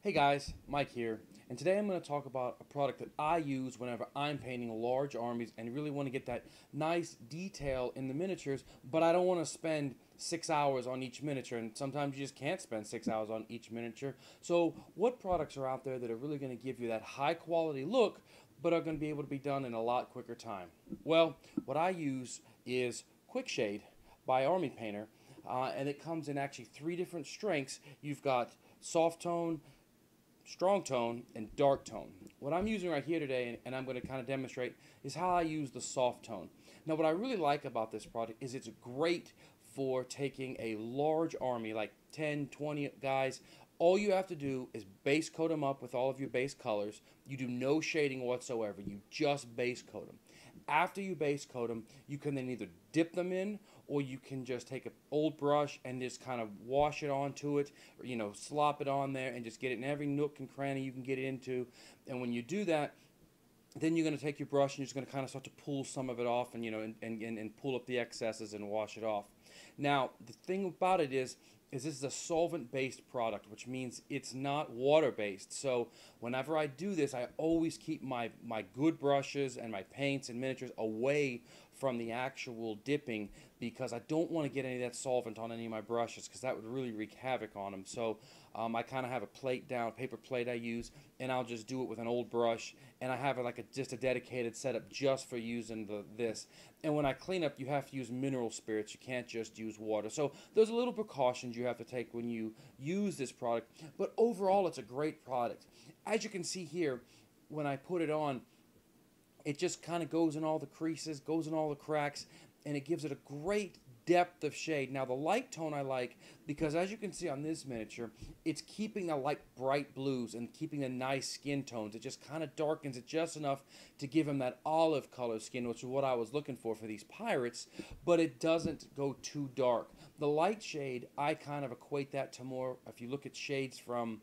Hey guys, Mike here, and today I'm going to talk about a product that I use whenever I'm painting large armies and really want to get that nice detail in the miniatures, but I don't want to spend 6 hours on each miniature, and sometimes you just can't spend 6 hours on each miniature. So what products are out there that are really going to give you that high quality look, but are going to be able to be done in a lot quicker time? Well, what I use is QuickShade by Army Painter, and it comes in actually three different strengths. You've got soft tone, strong tone, and dark tone. What I'm using right here today, and I'm going to kind of demonstrate, is how I use the soft tone. Now, what I really like about this product is it's great for taking a large army, like 10, 20 guys. All you have to do is base coat them up with all of your base colors. You do no shading whatsoever. You just base coat them. After you base coat them, you can then either dip them in, or you can just take an old brush and just kind of wash it onto it, or, slop it on there and just get it in every nook and cranny you can get it into. And when you do that, then you're going to take your brush and you're just going to kind of start to pull some of it off, and and pull up the excesses and wash it off. Now, the thing about it is this is a solvent-based product, which means it's not water-based. So whenever I do this, I always keep my good brushes and my paints and miniatures away from the actual dipping, because I don't want to get any of that solvent on any of my brushes, because that would really wreak havoc on them. So I kind of have a plate down, paper plate I use, and I'll just do it with an old brush, and I have just a dedicated setup just for using this. And when I clean up, you have to use mineral spirits. You can't just use water. So there's a little precautions you have to take when you use this product, but overall it's a great product. As you can see here, when I put it on, it just kind of goes in all the creases, goes in all the cracks, and it gives it a great depth of shade. Now, the light tone I like, because as you can see on this miniature, it's keeping the light bright blues and keeping the nice skin tones. It just kind of darkens it just enough to give him that olive color skin, which is what I was looking for these pirates, but it doesn't go too dark. The light shade, I kind of equate that to more, if you look at shades from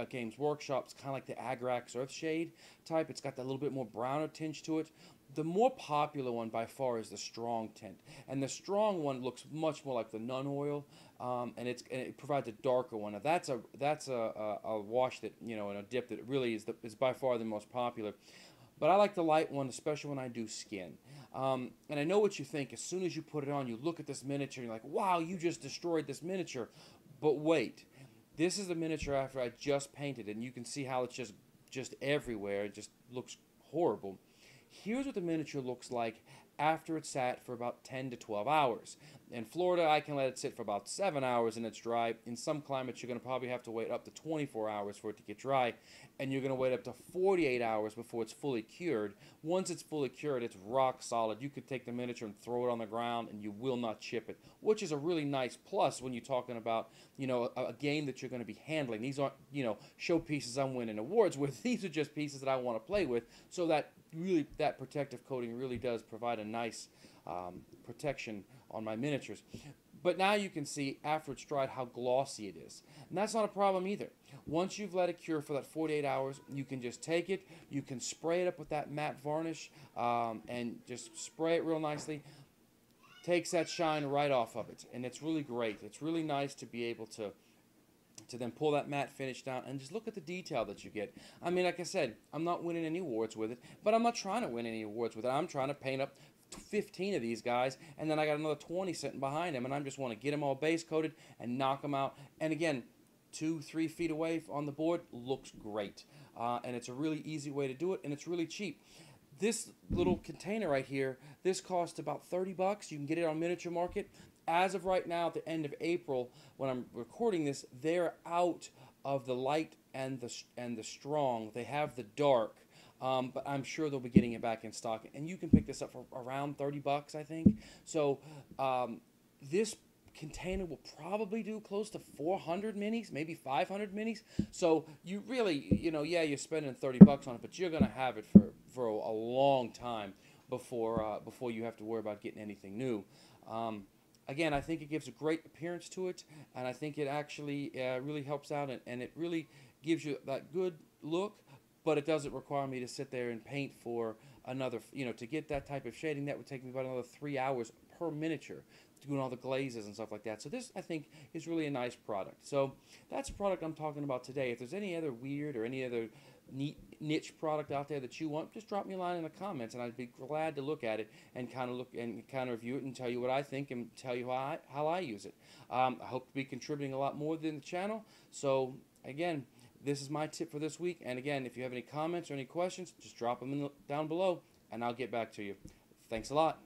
Games Workshop, it's kind of like the Agrax Earthshade type. It's got that little bit more browner tinge to it. The more popular one by far is the strong tint, and the strong one looks much more like the Nun Oil, and it provides a darker one. Now that's a wash that, and a dip that really is by far the most popular. But I like the light one, especially when I do skin. And I know what you think. As soon as you put it on, you look at this miniature and you're like, wow, you just destroyed this miniature. But wait. This is the miniature after I just painted it, and you can see how it's just everywhere. It just looks horrible. Here's what the miniature looks like after it's sat for about 10 to 12 hours. In Florida, I can let it sit for about 7 hours and it's dry. In some climates, you're going to probably have to wait up to 24 hours for it to get dry, and you're going to wait up to 48 hours before it's fully cured. Once it's fully cured, it's rock solid. You could take the miniature and throw it on the ground and you will not chip it, which is a really nice plus when you're talking about, a game that you're going to be handling. These aren't, showpieces I'm winning awards with. These are just pieces that I want to play with, so that really, that protective coating really does provide a nice protection on my miniatures. But now you can see after it's dried how glossy it is, and that's not a problem either. Once you've let it cure for that 48 hours, you can just take it, you can spray it up with that matte varnish, and just spray it real nicely. Takes that shine right off of it, and it's really great. It's really nice to be able to then pull that matte finish down and just look at the detail that you get. I mean, like I said, I'm not winning any awards with it, but I'm not trying to win any awards with it. I'm trying to paint up 15 of these guys, and then I got another 20 sitting behind them, and I just want to get them all base coated and knock them out. And again, 2-3 feet away on the board looks great, and it's a really easy way to do it, and it's really cheap. This little container right here, this costs about 30 bucks. You can get it on Miniature Market. As of right now, at the end of April, when I'm recording this, they're out of the light and the strong. They have the dark, but I'm sure they'll be getting it back in stock. And you can pick this up for around 30 bucks, I think. So this container will probably do close to 400 minis, maybe 500 minis. So you really, yeah, you're spending 30 bucks on it, but you're gonna have it for a long time before you have to worry about getting anything new. Again, I think it gives a great appearance to it, and I think it actually really helps out, and it really gives you that good look, but it doesn't require me to sit there and paint for another, to get that type of shading. That would take me about another 3 hours per miniature. doing all the glazes and stuff like that. So this, I think, is really a nice product. So that's a product I'm talking about today. If there's any other weird or any other neat niche product out there that you want, just drop me a line in the comments, and I'd be glad to look at it and kind of look and kind of review it and tell you what I think and tell you how I use it. I hope to be contributing a lot more than the channel. So again, this is my tip for this week. And again, if you have any comments or any questions, just drop them down below, and I'll get back to you. Thanks a lot.